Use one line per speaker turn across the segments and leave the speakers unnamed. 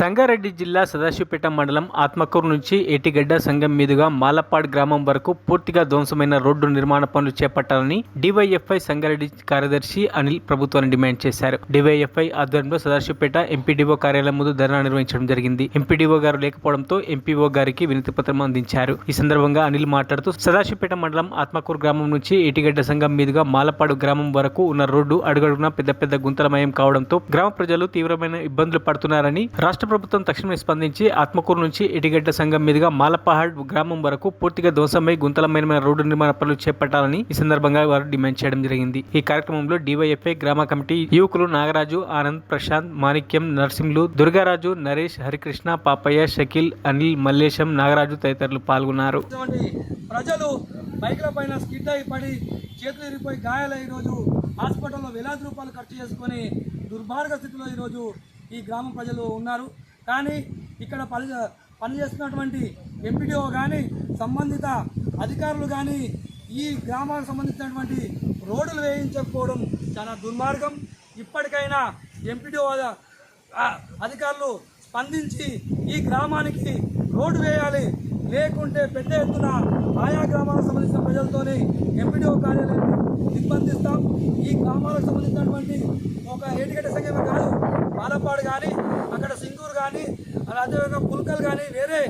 సంగారెడ్డి జిల్లా సదాశివపేట మండలం ఆత్మకూరు నుంచి ఏటిగడ్డ సంఘం మీదుగా మాలపాడ్ గ్రామం వరకు పూర్తిగా ధ్వంసమైన రోడ్డు నిర్మాణ పనులు చేపట్టాలని డివైఎఫ్ఐ సంగారెడ్డి కార్యదర్శి అనిల్ ప్రభుత్వాన్ని డిమాండ్ చేశారు. డివైఎఫ్ఐ ఆధ్వర్యంలో సదాశివపేట ఎంపీడీఓ కార్యాలయం ముందు ధర్నా నిర్వహించడం జరిగింది. ఎంపీడీఓ గారు లేకపోవడంతో ఎంపీఓ గారికి వినతి పత్రం అందించారు. ఈ సందర్భంగా అనిల్ మాట్లాడుతూ సదాశివపేట మండలం ఆత్మకూరు గ్రామం నుంచి ఏటిగడ్డ సంఘం మీదుగా మాలపాడు గ్రామం వరకు ఉన్న రోడ్డు అడుగడుగునా పెద్ద గుంతలమయం కావడంతో గ్రామ ప్రజలు తీవ్రమైన ఇబ్బందులు పడుతున్నారని రాష్ట్ర ప్రభుత్వం తక్షణమే స్పందించి ఆత్మకూరు నుంచి ఎటిగడ్డ సంఘం మీదుగా మాలపహాడ్ గ్రామం వరకు పూర్తిగా ధ్వంసమై గుంతలమైన రోడ్డు నిర్మాణ పనులు చేపట్టాలని ఈ సందర్భంగా వారు డిమాండ్ చేయడం జరిగింది. ఈ కార్యక్రమంలో డివైఎఫ్ఐ గ్రామ కమిటీ యువకులు నాగరాజు, ఆనంద్, ప్రశాంత్, మాణిక్యం, నర్సింహులు, దుర్గారాజు, నరేష్, హరికృష్ణ, పాపయ్య, షకీల్, అనిల్, మల్లేశం, నాగరాజు తదితరులు పాల్గొన్నారు.
ప్రజలు బైక్ల పైన స్కిడ్ అయి పడి చేతులు ఇరిగిపోయి గాయాలై ఈరోజు హాస్పిటల్లో వేలాది రూపాయలు ఖర్చు చేసుకొని దుర్మార్గ స్థితిలో ఈరోజు ఈ గ్రామ ప్రజలు ఉన్నారు. కానీ ఇక్కడ పనిచేస్తున్నటువంటి ఎంపీడీఓ కానీ సంబంధిత అధికారులు కానీ ఈ గ్రామానికి సంబంధించినటువంటి రోడ్లు వేయించకపోవడం చాలా దుర్మార్గం. ఇప్పటికైనా ఎంపీడీఓ అధికారులు స్పందించి ఈ గ్రామానికి రోడ్డు వేయాలి, లేకుంటే పెద్ద ఎత్తున ఆయా గ్రామాలకు సంబంధించిన ప్రజలతోనే ఎంపీడీఓ కార్యాలయాన్ని నిర్బంధిస్తాం. ఈ గ్రామాలకు సంబంధించినటువంటి ఒక ఏటిగడ్డ సంఘమే కాదు, మాలపాడు కానీ, అక్కడ సింగూరు కానీ, అదేవిధంగా పుల్కల్ కానీ, వేరే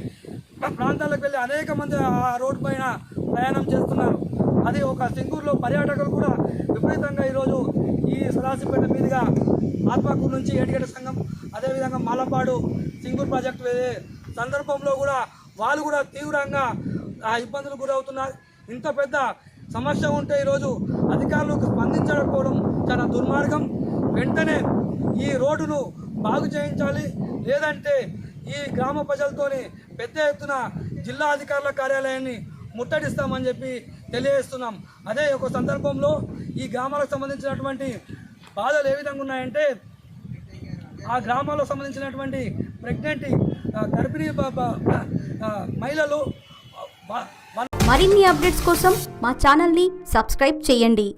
ప్రాంతాలకు వెళ్ళి అనేక మంది ఆ రోడ్డు పైన ప్రయాణం చేస్తున్నారు. అది ఒక సింగూరులో పర్యాటకులు కూడా విపరీతంగా ఈరోజు ఈ సదాశివపేట మీదుగా ఆత్మకూరు నుంచి ఏటిగడ్డ సంఘం, అదేవిధంగా మాలపాడు సింగూరు ప్రాజెక్టు వేసే సందర్భంలో కూడా వాళ్ళు కూడా తీవ్రంగా ఇబ్బందులు గురవుతున్నారు. ఇంత పెద్ద సమస్య ఉంటే ఈరోజు అధికారులకు స్పందించకపోవడం చాలా దుర్మార్గం. వెంటనే ఈ రోడ్డును బాగు చేయించాలి, లేదంటే ఈ గ్రామ ప్రజలతోని పెద్ద ఎత్తున జిల్లా అధికారుల కార్యాలయాన్ని ముట్టడిస్తామని చెప్పి తెలియజేస్తున్నాం. అదే ఒక సందర్భంలో ఈ గ్రామాలకు సంబంధించినటువంటి బాధలు ఏ విధంగా ఉన్నాయంటే, ఆ గ్రామాలకు సంబంధించినటువంటి ప్రెగ్నెంట్ గర్భిణీ మహిళలు.
మరిన్ని అప్డేట్స్ కోసం మా ఛానల్ని సబ్స్క్రైబ్ చేయండి.